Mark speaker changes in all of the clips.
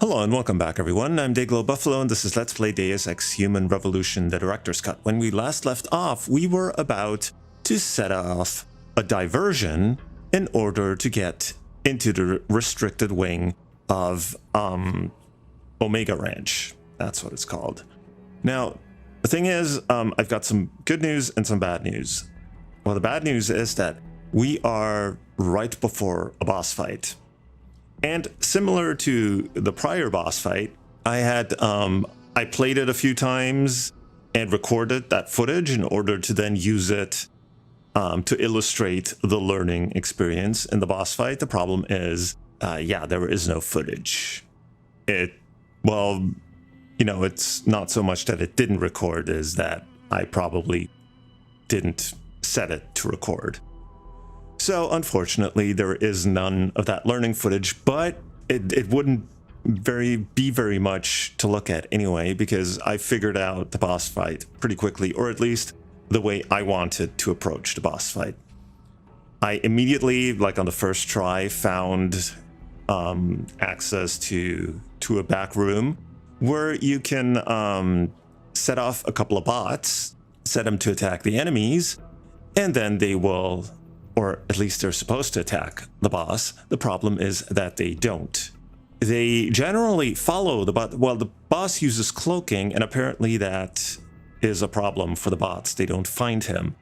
Speaker 1: Hello and welcome back everyone, I'm Day-Glo Buffalo and this is Let's Play Deus Ex Human Revolution, the Director's Cut. When we last left off, we were about to set off a diversion in order to get into the restricted wing of Omega Ranch. That's what it's called. Now, the thing is, I've got some good news and some bad news. Well, the bad news is that we are right before a boss fight. And similar to the prior boss fight, I played it a few times and recorded that footage in order to then use it to illustrate the learning experience in the boss fight. The problem is, yeah, there is no footage. Well, you know, it's not so much that it didn't record as that I probably didn't set it to record. So unfortunately, there is none of that learning footage, but it wouldn't be very much to look at anyway, because I figured out the boss fight pretty quickly, or at least the way I wanted to approach the boss fight. I immediately, like on the first try, found access to a back room where you can set off a couple of bots, set them to attack the enemies, and then they will, or at least they're supposed to attack the boss. The problem is that they don't. They generally follow the bot. Well, the boss uses cloaking, and apparently that is a problem for the bots. They don't find him.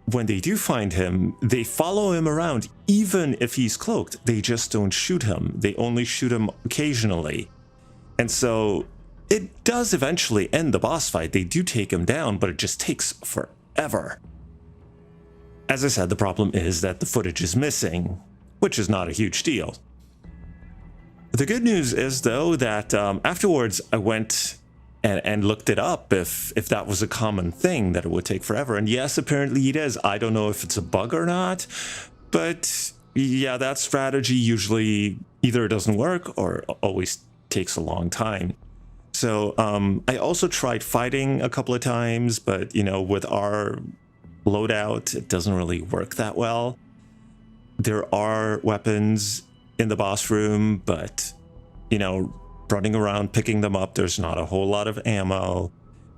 Speaker 1: When they do find him, they follow him around. Even if he's cloaked, they just don't shoot him. They only shoot him occasionally. And so it does eventually end the boss fight. They do take him down, but it just takes forever. As I said, the problem is that the footage is missing, which is not a huge deal. The good news is, though, that afterwards I went and looked it up if that was a common thing, that it would take forever. And yes, apparently it is. I don't know if it's a bug or not, but yeah, that strategy usually either doesn't work or always takes a long time. So I also tried fighting a couple of times, but you know, with our loadout, it doesn't really work that well. There are weapons in the boss room, but you know, running around picking them up, there's not a whole lot of ammo,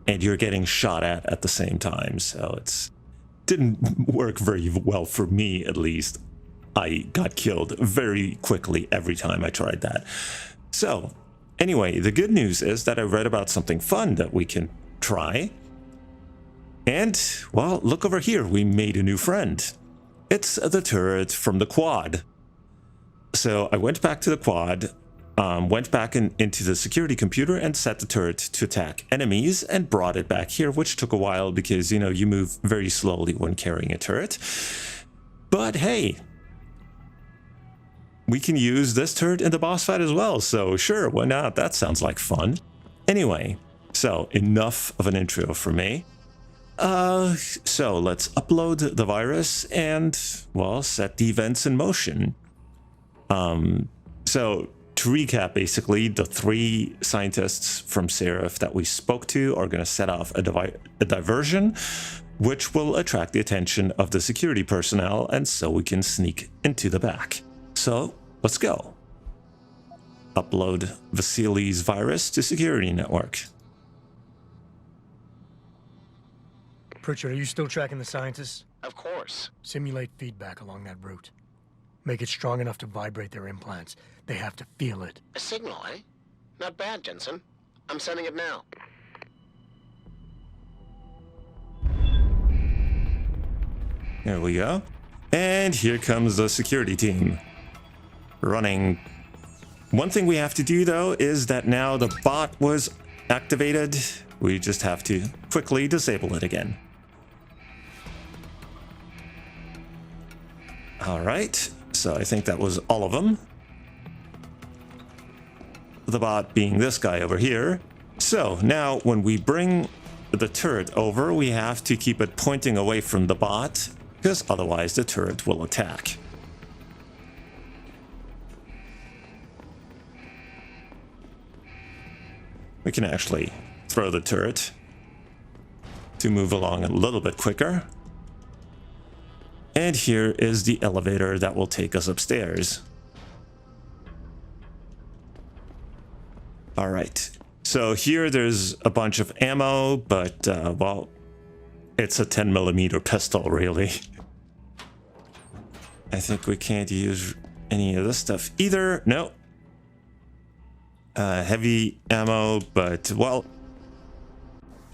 Speaker 1: and you're getting shot at the same time. So it's didn't work very well for me, at least. I got killed very quickly every time I tried that. So anyway, the good news is that I read about something fun that we can try. And, well, look over here, we made a new friend. It's the turret from the quad. So I went back to the quad, went back into the security computer and set the turret to attack enemies and brought it back here, which took a while because, you know, you move very slowly when carrying a turret. But hey, we can use this turret in the boss fight as well, so sure, why not? That sounds like fun. Anyway, so enough of an intro for me. So let's upload the virus and, well, set the events in motion. So to recap, basically, the 3 scientists from Seraph that we spoke to are going to set off a diversion, which will attract the attention of the security personnel, and so we can sneak into the back. So let's go. Upload Vasily's virus to security network.
Speaker 2: Pritchard, are you still tracking the scientists?
Speaker 3: Of course.
Speaker 2: Simulate feedback along that route. Make it strong enough to vibrate their implants. They have to feel it.
Speaker 3: A signal, eh? Not bad, Jensen. I'm sending it now.
Speaker 1: There we go. And here comes the security team. Running. One thing we have to do, though, is that now the bot was activated. We just have to quickly disable it again. All right, so I think that was all of them. The bot being this guy over here. So now when we bring the turret over, we have to keep it pointing away from the bot, because otherwise the turret will attack. We can actually throw the turret to move along a little bit quicker. And here is the elevator that will take us upstairs. All right. So here there's a bunch of ammo, but, well, it's a 10mm pistol, really. I think we can't use any of this stuff either. No. Heavy ammo, but, well,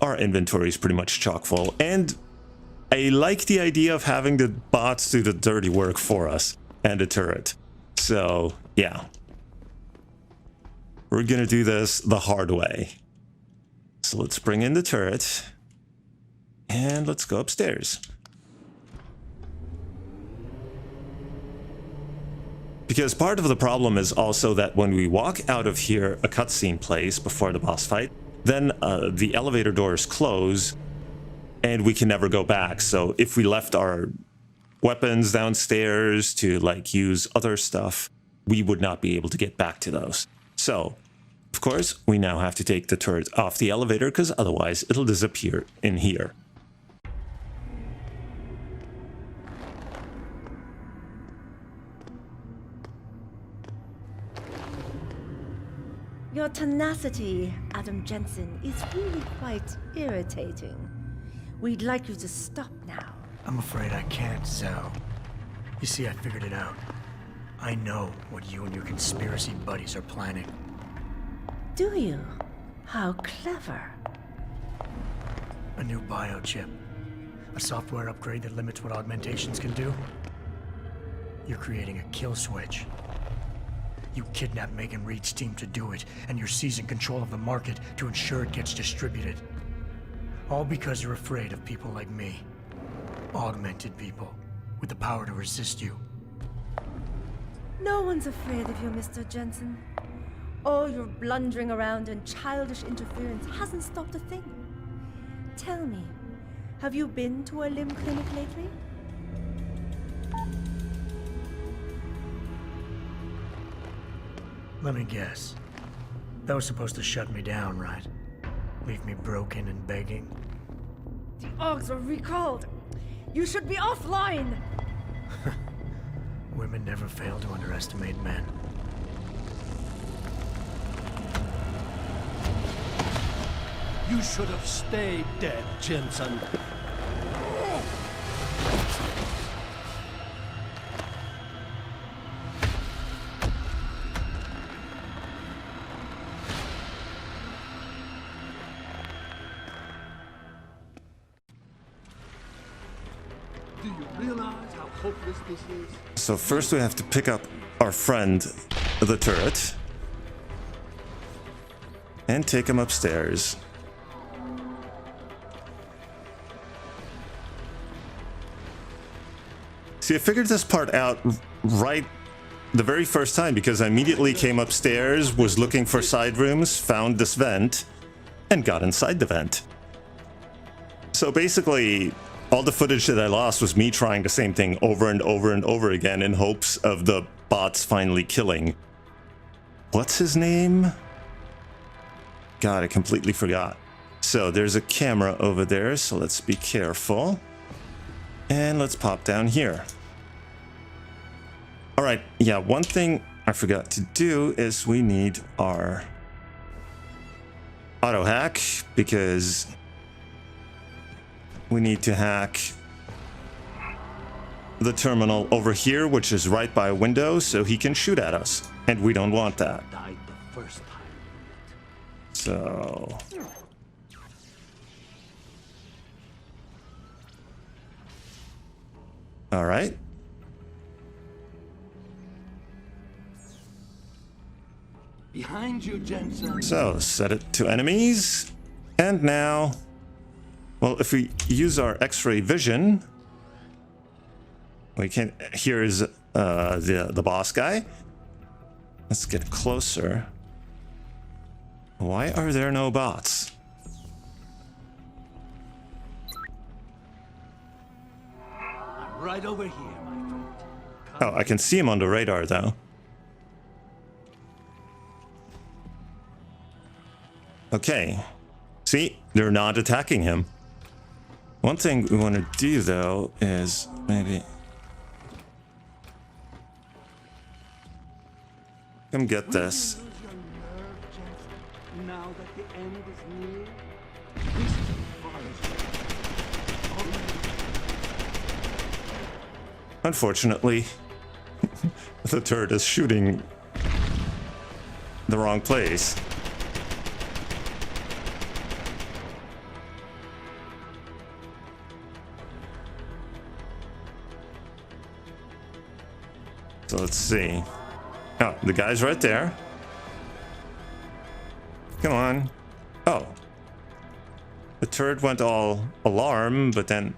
Speaker 1: our inventory is pretty much chock full. And I like the idea of having the bots do the dirty work for us and the turret. So, yeah. We're gonna do this the hard way. So let's bring in the turret. And let's go upstairs. Because part of the problem is also that when we walk out of here, a cutscene plays before the boss fight. Then the elevator doors close and we can never go back. So if we left our weapons downstairs to like use other stuff, we would not be able to get back to those. So, of course, we now have to take the turret off the elevator because otherwise it'll disappear in here.
Speaker 4: Your tenacity, Adam Jensen, is really quite irritating. We'd like you to stop now.
Speaker 2: I'm afraid I can't, Zhao. You see, I figured it out. I know what you and your conspiracy buddies are planning.
Speaker 4: Do you? How clever.
Speaker 2: A new biochip. A software upgrade that limits what augmentations can do. You're creating a kill switch. You kidnapped Megan Reed's team to do it, and you're seizing control of the market to ensure it gets distributed. All because you're afraid of people like me. Augmented people, with the power to resist you.
Speaker 4: No one's afraid of you, Mr. Jensen. All your blundering around and childish interference hasn't stopped a thing. Tell me, have you been to a limb clinic lately?
Speaker 2: Let me guess. That was supposed to shut me down, right? Leave me broken and begging?
Speaker 4: The Augs are recalled. You should be offline.
Speaker 2: Women never fail to underestimate men.
Speaker 5: You should have stayed dead, Jensen. Do you realize how hopeless this is?
Speaker 1: So first we have to pick up our friend, the turret, and take him upstairs. See, I figured this part out right the very first time because I immediately came upstairs, was looking for side rooms, found this vent, and got inside the vent. So basically, all the footage that I lost was me trying the same thing over and over and over again in hopes of the bots finally killing. What's his name? God, I completely forgot. So there's a camera over there, so let's be careful. And let's pop down here. All right, yeah, one thing I forgot to do is we need our auto hack because we need to hack the terminal over here, which is right by a window, so he can shoot at us. And we don't want that.
Speaker 5: Died the first time.
Speaker 1: So... all right.
Speaker 5: Behind you, Jensen.
Speaker 1: So set it to enemies. And now, well, if we use our X-ray vision, we can. Here's the boss guy. Let's get closer. Why are there no bots?
Speaker 5: I'm right over here, my friend.
Speaker 1: Oh, I can see him on the radar, though. Okay. See, they're not attacking him. One thing we want to do, though, is maybe... come get this.
Speaker 5: Now that the end is near, this is
Speaker 1: Unfortunately, the turret is shooting the wrong place. So let's see. Oh, the guy's right there. Come on. Oh. The turret went all alarm, but then...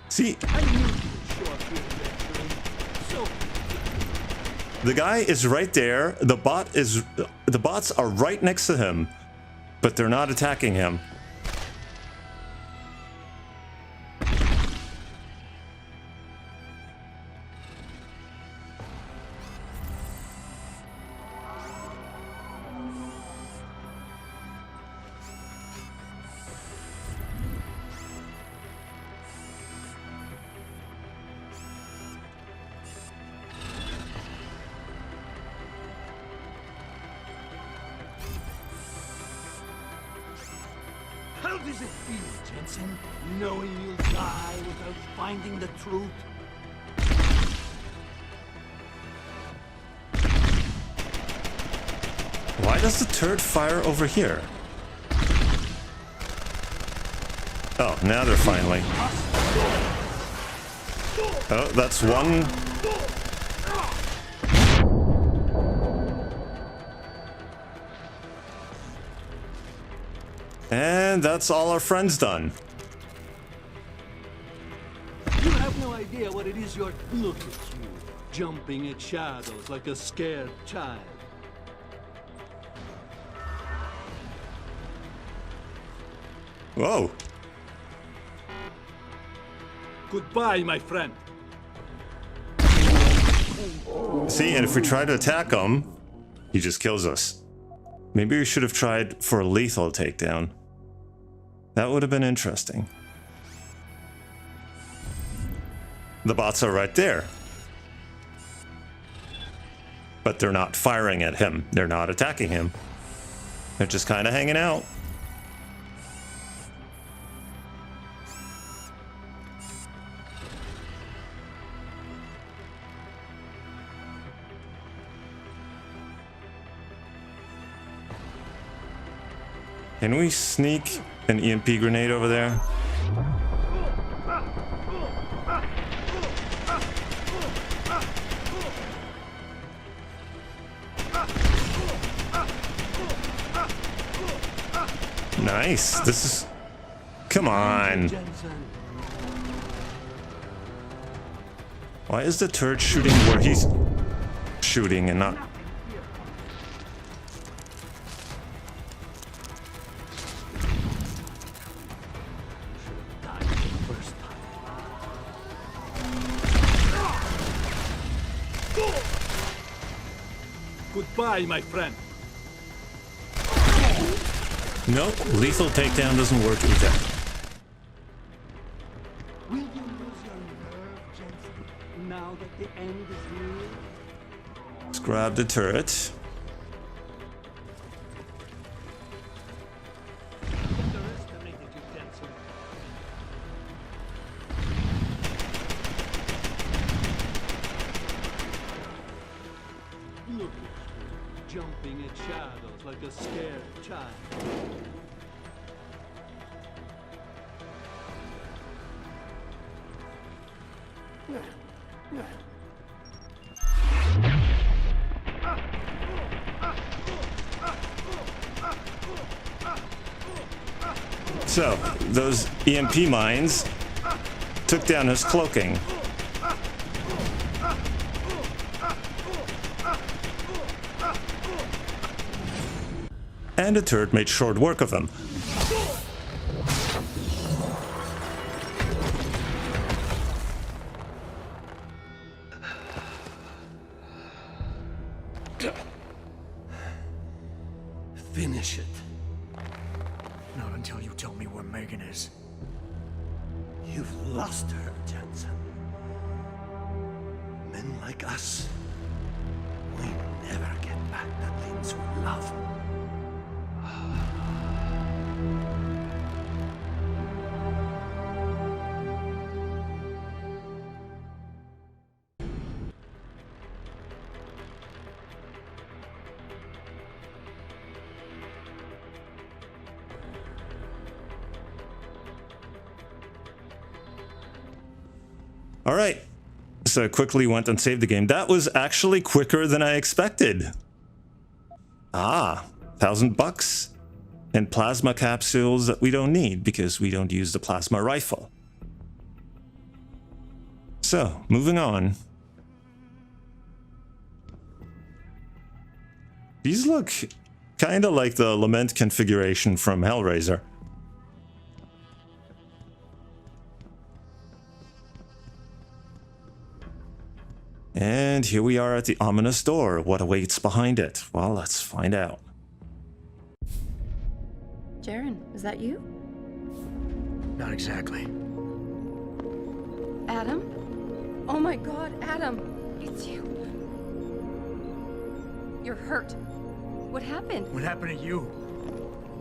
Speaker 1: See? The guy is right there. The bots are right next to him, but they're not attacking him.
Speaker 5: How does it feel, Jensen, knowing you'll die without finding the truth?
Speaker 1: Why does the turret fire over here? Oh, now they're finally... Oh, that's one... And that's all our friends done.
Speaker 5: You have no idea what it is you're... Look at you, jumping at shadows like a scared child.
Speaker 1: Whoa.
Speaker 5: Goodbye, my friend.
Speaker 1: See, and if we try to attack him, he just kills us. Maybe we should have tried for a lethal takedown. That would have been interesting. The bots are right there. But they're not firing at him. They're not attacking him. They're just kind of hanging out. Can we sneak an EMP grenade over there? Nice. This is... Come on. Why is the turret shooting where he's shooting and not...
Speaker 5: Goodbye, my friend.
Speaker 1: Nope, lethal takedown doesn't work either.
Speaker 5: Will you lose your nerve, Jensen, now that the end is near?
Speaker 1: Let's grab the turret.
Speaker 5: Underestimated you, Jensen. Look at you, jumping at shadows like a scared child.
Speaker 1: So, those EMP mines took down his cloaking. And the turret made short work of him.
Speaker 5: Finish it.
Speaker 2: Not until you tell me where Megan is.
Speaker 5: You've lost her, Jensen. Men like us
Speaker 6: We'll never get back the things we love.
Speaker 1: All right. So I quickly went and saved the game. That was actually quicker than I expected. Ah, $1,000 and plasma capsules that we don't need because we don't use the plasma rifle. So, moving on. These look kind of like the Lament configuration from Hellraiser. And here we are at the ominous door. What awaits behind it? Well, let's find out.
Speaker 7: Jaren, is that you?
Speaker 2: Not exactly.
Speaker 7: Adam? Oh my god, Adam! It's you. You're hurt. What happened?
Speaker 2: What happened to you?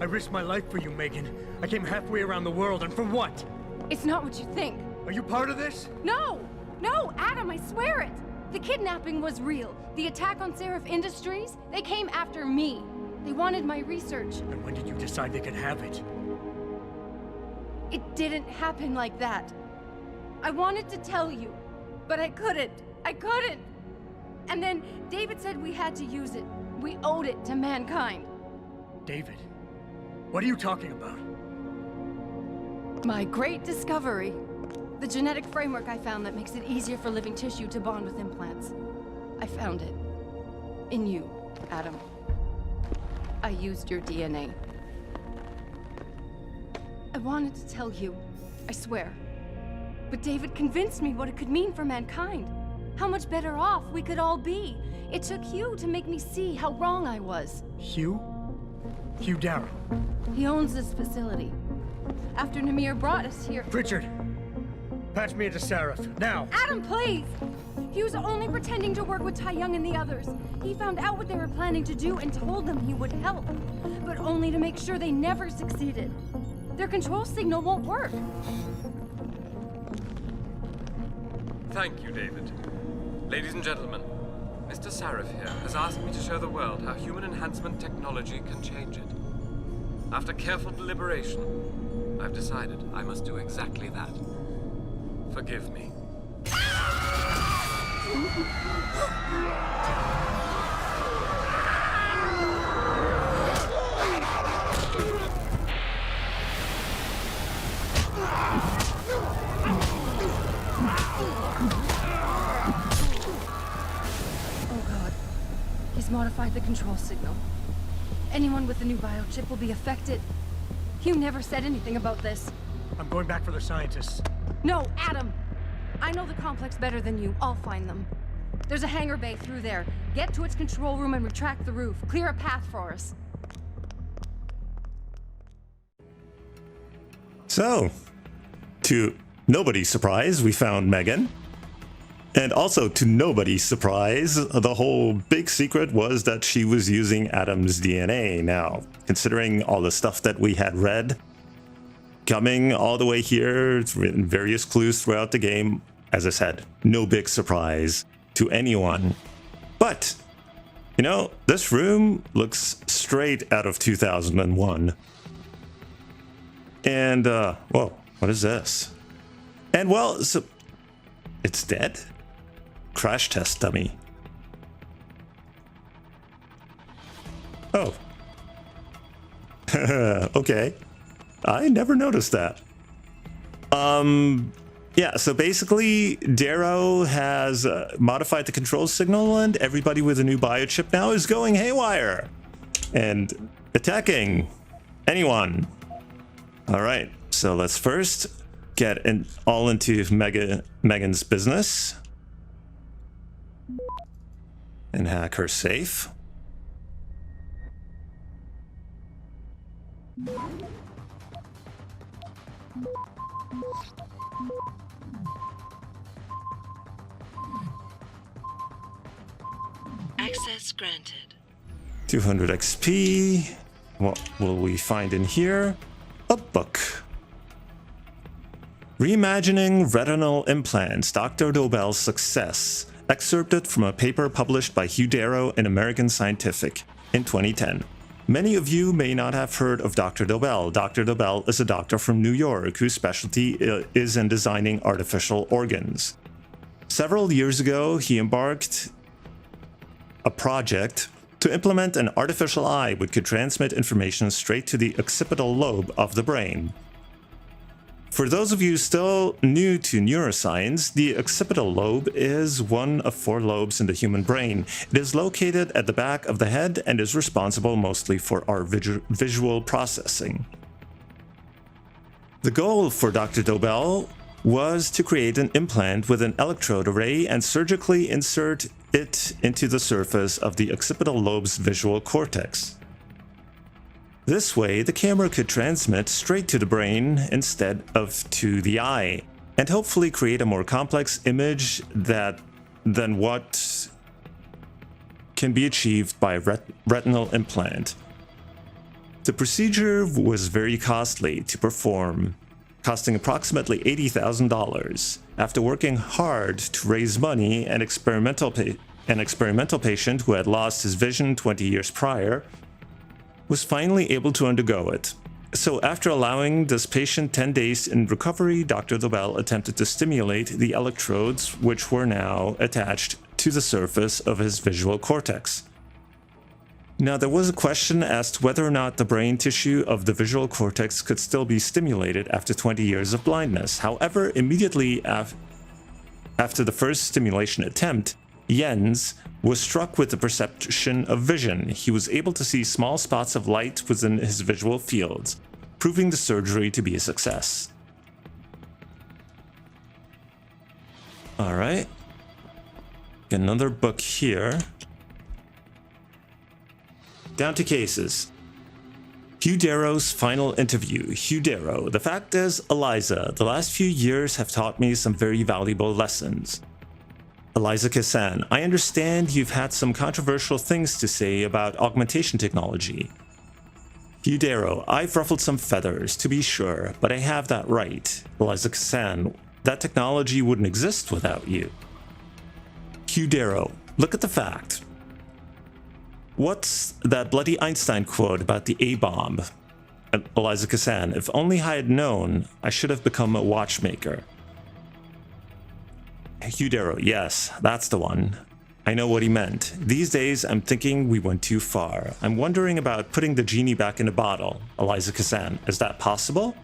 Speaker 2: I risked my life for you, Megan. I came halfway around the world, and for what?
Speaker 7: It's not what you think.
Speaker 2: Are you part of this?
Speaker 7: No! No, Adam, I swear it! The kidnapping was real. The attack on Seraph Industries, they came after me. They wanted my research.
Speaker 2: And when did you decide they could have it?
Speaker 7: It didn't happen like that. I wanted to tell you, but I couldn't. I couldn't! And then David said we had to use it. We owed it to mankind.
Speaker 2: David, what are you talking about?
Speaker 7: My great discovery. The genetic framework I found that makes it easier for living tissue to bond with implants. I found it. In you, Adam. I used your DNA. I wanted to tell you, I swear. But David convinced me what it could mean for mankind. How much better off we could all be. It took Hugh to make me see how wrong I was.
Speaker 2: Hugh? Hugh Darrow.
Speaker 7: He owns this facility. After Namir brought us here...
Speaker 2: Pritchard! Patch me into Seraph, now!
Speaker 7: Adam, please! He was only pretending to work with Tai Young and the others. He found out what they were planning to do and told them he would help. But only to make sure they never succeeded. Their control signal won't work.
Speaker 8: Thank you, David. Ladies and gentlemen, Mr. Seraph here has asked me to show the world how human enhancement technology can change it. After careful deliberation, I've decided I must do exactly that. Forgive me.
Speaker 7: Oh god. He's modified the control signal. Anyone with the new biochip will be affected. Hugh never said anything about this.
Speaker 2: I'm going back for the scientists.
Speaker 7: No, Adam! I know the complex better than you. I'll find them. There's a hangar bay through there. Get to its control room and retract the roof. Clear a path for us.
Speaker 1: So, to nobody's surprise, we found Megan. And also, to nobody's surprise, the whole big secret was that she was using Adam's DNA. Now, considering all the stuff that we had read, coming all the way here, it's written various clues throughout the game. As I said, no big surprise to anyone. But, you know, this room looks straight out of 2001. And, whoa, what is this? And, well, so, it's dead? Crash test dummy. Oh. Okay. I never noticed that. Yeah, so basically, Darrow has modified the control signal, and everybody with a new biochip now is going haywire and attacking anyone. All right, so let's first get all into Megan's business and hack her safe.
Speaker 9: Access Access granted.
Speaker 1: 200 XP. What will we find in here? A book. Reimagining Retinal Implants, Dr. Dobell's Success. Excerpted from a paper published by Hugh Darrow in American Scientific in 2010. Many of you may not have heard of Dr. Dobell. Dr. Dobell is a doctor from New York whose specialty is in designing artificial organs. Several years ago, he embarked a project to implement an artificial eye which could transmit information straight to the occipital lobe of the brain. For those of you still new to neuroscience, the occipital lobe is one of 4 lobes in the human brain. It is located at the back of the head and is responsible mostly for our visual processing. The goal for Dr. Dobell was to create an implant with an electrode array and surgically insert it into the surface of the occipital lobe's visual cortex. This way, the camera could transmit straight to the brain instead of to the eye, and hopefully create a more complex image than what can be achieved by a retinal implant. The procedure was very costly to perform, costing approximately $80,000. After working hard to raise money, an experimental patient who had lost his vision 20 years prior was finally able to undergo it. So after allowing this patient 10 days in recovery, Dr. Dobell attempted to stimulate the electrodes, which were now attached to the surface of his visual cortex. Now, there was a question as to whether or not the brain tissue of the visual cortex could still be stimulated after 20 years of blindness. However, immediately after the first stimulation attempt, Jens was struck with the perception of vision. He was able to see small spots of light within his visual fields, proving the surgery to be a success. Alright. Another book here. Down to cases. Hugh Darrow's final interview. Hugh Darrow. The fact is, Eliza, the last few years have taught me some very valuable lessons. Eliza Kassan, I understand you've had some controversial things to say about augmentation technology. Hugh Darrow, I've ruffled some feathers, to be sure, but I have that right. Eliza Kassan, that technology wouldn't exist without you. Hugh Darrow, look at the fact. What's that bloody Einstein quote about the A-bomb? Eliza Kassan, if only I had known, I should have become a watchmaker. Hugh Darrow, yes, that's the one. I know what he meant. These days, I'm thinking we went too far. I'm wondering about putting the genie back in the bottle. Eliza Kassan, is that possible?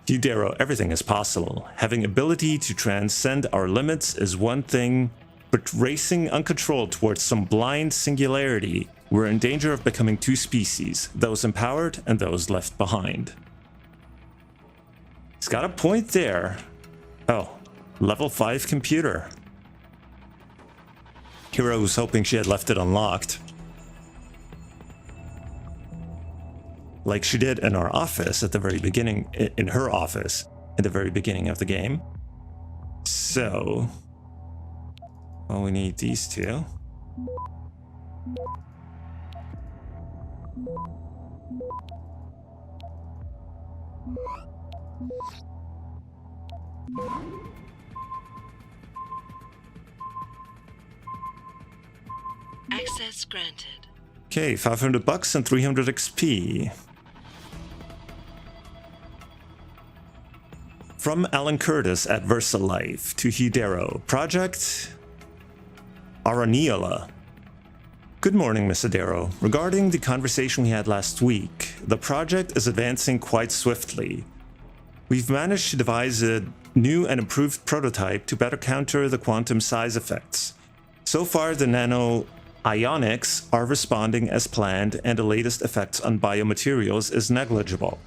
Speaker 1: Hugh Darrow, everything is possible. Having ability to transcend our limits is one thing, but racing uncontrolled towards some blind singularity, we're in danger of becoming 2 species, those empowered and those left behind. He's got a point there. Oh. Level 5 computer. Hero was hoping she had left it unlocked. Like she did in our office at the very beginning, in her office at the very beginning of the game. So, well, we need these 2.
Speaker 9: Access granted.
Speaker 1: Okay, $500 and 300 XP. From Alan Curtis at VersaLife to Hugh Darrow, Project Araneola. Good morning, Mr. Darrow. Regarding the conversation we had last week, the project is advancing quite swiftly. We've managed to devise a new and improved prototype to better counter the quantum size effects. So far, the nano ionics are responding as planned, and the latest effects on biomaterials is negligible.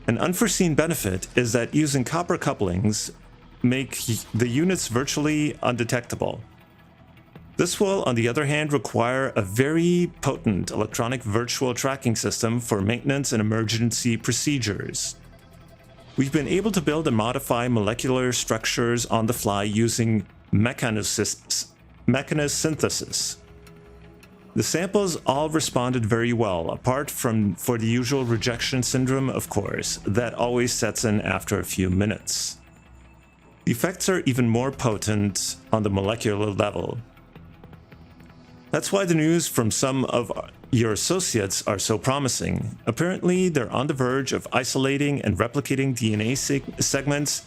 Speaker 1: An unforeseen benefit is that using copper couplings make the units virtually undetectable. This will, on the other hand, require a very potent electronic virtual tracking system for maintenance and emergency procedures. We've been able to build and modify molecular structures on the fly using mechanosynthesis. The samples all responded very well, apart from for the usual rejection syndrome, of course, that always sets in after a few minutes. The effects are even more potent on the molecular level. That's why the news from some of your associates are so promising. Apparently, they're on the verge of isolating and replicating DNA segments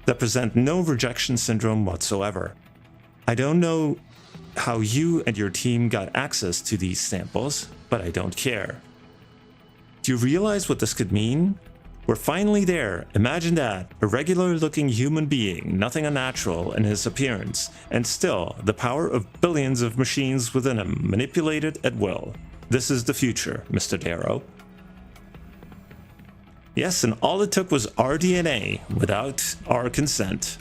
Speaker 1: that present no rejection syndrome whatsoever. I don't know how you and your team got access to these samples, but I don't care. Do you realize what this could mean? We're finally there. Imagine that. A regular-looking human being, nothing unnatural in his appearance, and still the power of billions of machines within him, manipulated at will. This is the future, Mr. Darrow. Yes, and all it took was our DNA, without our consent.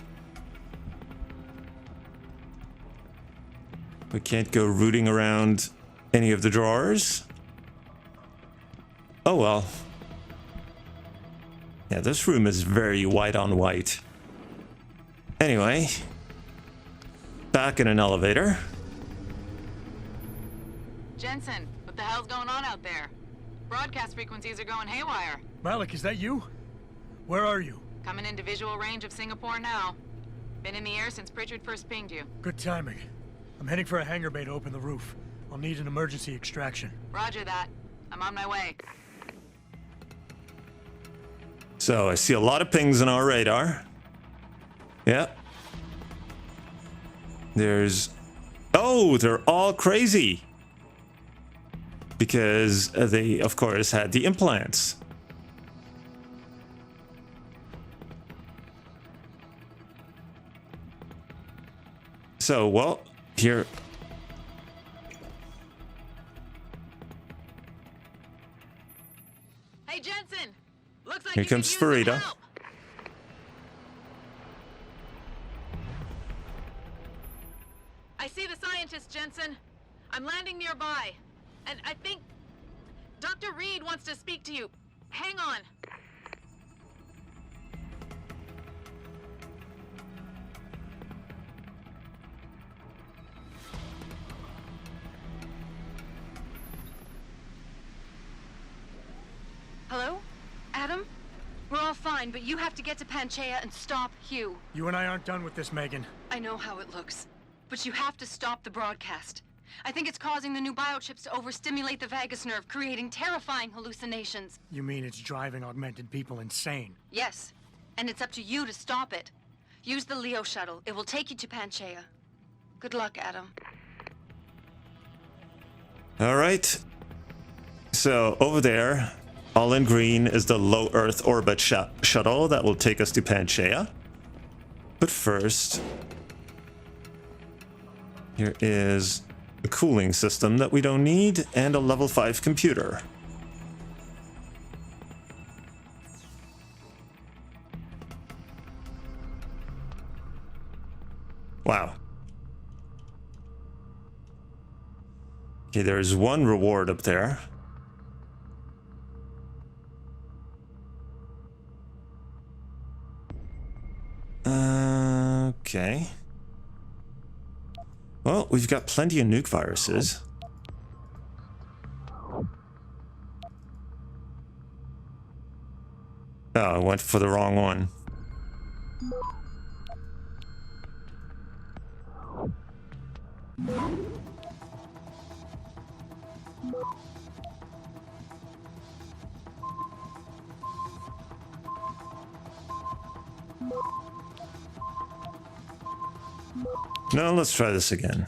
Speaker 1: We can't go rooting around any of the drawers. Oh well. Yeah, this room is very white on white. Anyway, back in an elevator.
Speaker 9: Jensen, what the hell's going on out there? Broadcast frequencies are going haywire.
Speaker 2: Malik, is that you? Where are you?
Speaker 9: Coming into visual range of Singapore now. Been in the air since Pritchard first pinged you.
Speaker 2: Good timing. I'm heading for a hangar bay to open the roof. I'll need an emergency extraction.
Speaker 9: Roger that. I'm on my way.
Speaker 1: So I see a lot of pings on our radar. Yeah. There's... Oh, they're all crazy. Because they, of course, had the implants. So, well, here...
Speaker 9: Hey, Jensen! Looks like
Speaker 1: Here
Speaker 9: you
Speaker 1: comes
Speaker 9: could use some
Speaker 1: Farida.
Speaker 9: help. I see the scientist, Jensen. I'm landing nearby. And I think Dr. Reed wants to speak to you. Hang on.
Speaker 7: Hello? Adam? We're all fine, but you have to get to Panchaea and stop Hugh.
Speaker 2: You and I aren't done with this, Megan.
Speaker 7: I know how it looks, but you have to stop the broadcast. I think it's causing the new biochips to overstimulate the vagus nerve, creating terrifying hallucinations.
Speaker 2: You mean it's driving augmented people insane?
Speaker 7: Yes, and it's up to you to stop it. Use the Leo shuttle. It will take you to Panchaea. Good luck, Adam.
Speaker 1: All right. So over there, all in green, is the low Earth orbit shuttle that will take us to Panchaea. But first, here is a cooling system that we don't need and a level 5 computer. Wow. Okay, there's one reward up there. Okay. Well, we've got plenty of nuke viruses. Oh, I went for the wrong one. No, let's try this again.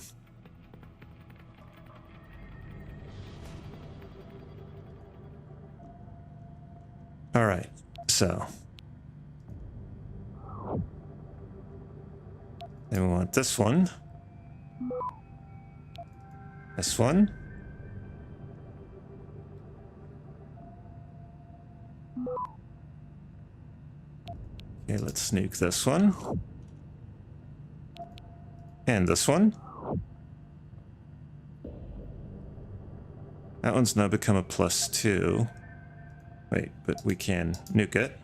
Speaker 1: All right, so then we want this one, this one, okay, let's nuke this one. And this one. That one's now become a +2. Wait, but we can nuke it.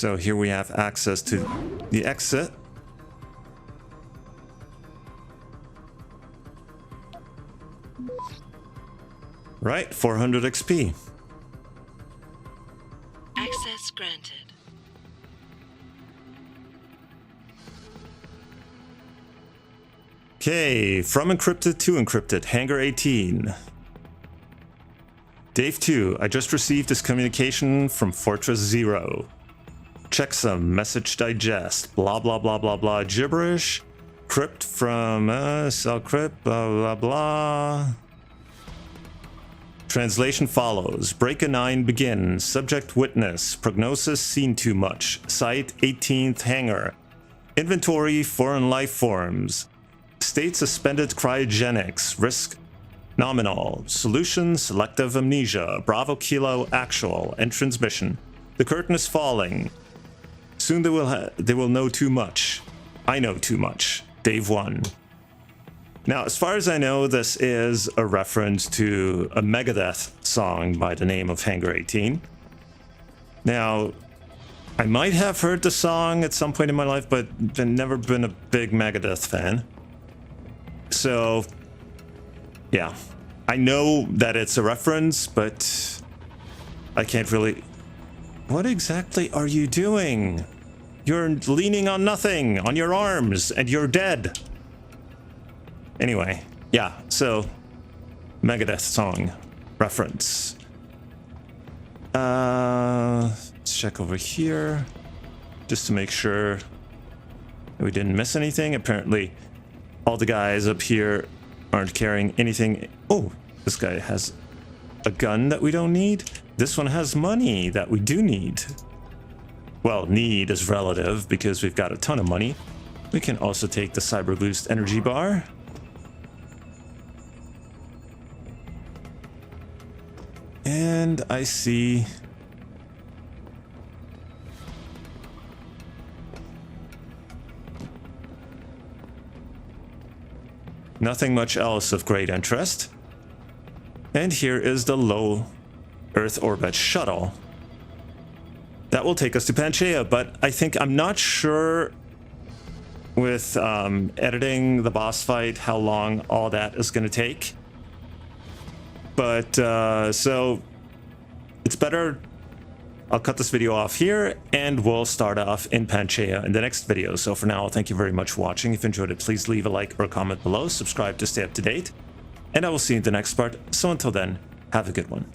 Speaker 1: So here we have access to the exit. Right, 400 XP.
Speaker 10: Access granted.
Speaker 1: Okay, from encrypted to encrypted, Hangar 18. Dave 2, I just received this communication from Fortress 0. Checksum, message digest, blah blah blah blah blah, gibberish. Crypt from, cell crypt, blah blah blah. Translation follows. Break a 9 begins. Subject witness. Prognosis seen too much. Site 18th hangar. Inventory foreign life forms. State suspended cryogenics. Risk nominal. Solution selective amnesia. Bravo Kilo actual. Entrance mission. The curtain is falling. Soon they will know too much. I know too much. Dave 1. Now, as far as I know, this is a reference to a Megadeth song by the name of Hangar 18. Now, I might have heard the song at some point in my life, but I've never been a big Megadeth fan. So, yeah. I know that it's a reference, but I can't really... What exactly are you doing? You're leaning on nothing, on your arms, and you're dead. Anyway, yeah, so Megadeth song reference. Let's check over here just to make sure that we didn't miss anything. Apparently, all the guys up here aren't carrying anything. Oh, this guy has a gun that we don't need. This one has money that we do need. Well, need is relative because we've got a ton of money. We can also take the Cyber Boost energy bar. And I see nothing much else of great interest. And here is the low Earth orbit shuttle. That will take us to Pangaea, but I think I'm not sure with editing the boss fight how long all that is going to take. But so it's better I'll cut this video off here and we'll start off in Pangaea in the next video. So for now, thank you very much for watching. If you enjoyed it, please leave a like or a comment below, subscribe to stay up to date, and I will see you in the next part. So until then, have a good one.